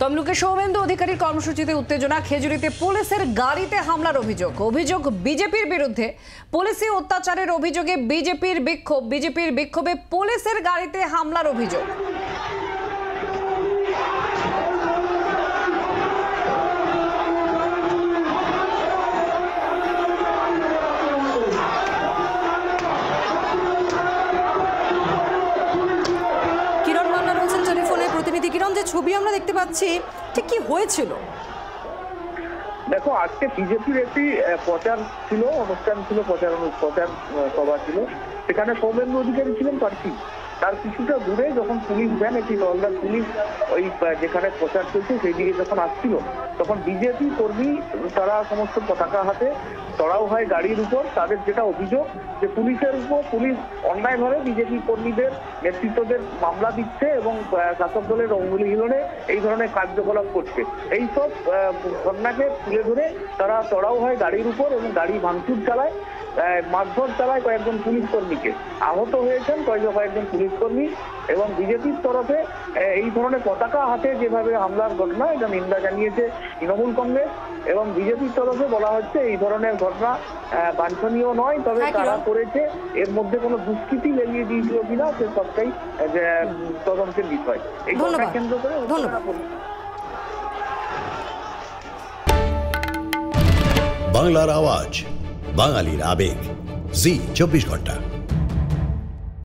তমলুকে সৌমেন্দু অধিকারীর কর্মসূচিতে উত্তেজনা। খেজুরিতে পুলিশের গাড়িতে হামলার অভিযোগ বিজেপির বিরুদ্ধে। পুলিশি অত্যাচারের অভিযোগে বিজেপির বিক্ষোভে পুলিশের গাড়িতে হামলার অভিযোগ। কিরণ, যে ছবি আমরা দেখতে পাচ্ছি ঠিক কি হয়েছিল? দেখো, আজকে বিজেপির একটি প্রচার ছিল, অনুষ্ঠান ছিল, প্রচার সভা ছিল। সেখানে সৌমেন্দু অধিকারী ছিলেন প্রার্থী। তার কিছুটা দূরে যখন পুলিশ ভ্যান, একটি দলদার পুলিশ ওই যেখানে প্রচার চলছে সেই দিকে যখন আসছিল, তখন বিজেপি কর্মী তারা সমস্ত পতাকা হাতে চড়াও হয় গাড়ির উপর। তাদের যেটা অভিযোগ যে পুলিশের উপর পুলিশ অন্যায়ভাবে বিজেপি কর্মীদের নেতৃত্বদের মামলা দিচ্ছে এবং শাসক দলের অঙ্গুলিহীননে এই ধরনের কার্যকলাপ করছে। এইসব ঘটনাকে তুলে ধরে তারা চড়াও হয় গাড়ির উপর এবং গাড়ি ভাঙচুর চালায়, মারধর চালায় কয়েকজন পুলিশ কর্মীকে। আহত হয়েছেন কয়েকজন পুলিশ কর্মী। এবং বিজেপির তরফে এই ধরনের পতাকা হাতে যেভাবে হামলার ঘটনা, এটা নিন্দা জানিয়েছে তৃণমূল কংগ্রেস। এবং বিজেপির তরফে বলা হচ্ছে এই ধরনের ঘটনা বাঞ্ছনীয় নয়, তবে তারা করেছে এর মধ্যে কোনো দুষ্কৃতি লেলিয়ে দিয়েছিল কিনা সে সবটাই তদন্তের বিষয়। এই ঘটনা কেন্দ্র করে বাংলার আওয়াজ, বাঙালির আবেগ, জি 24 ঘন্টা।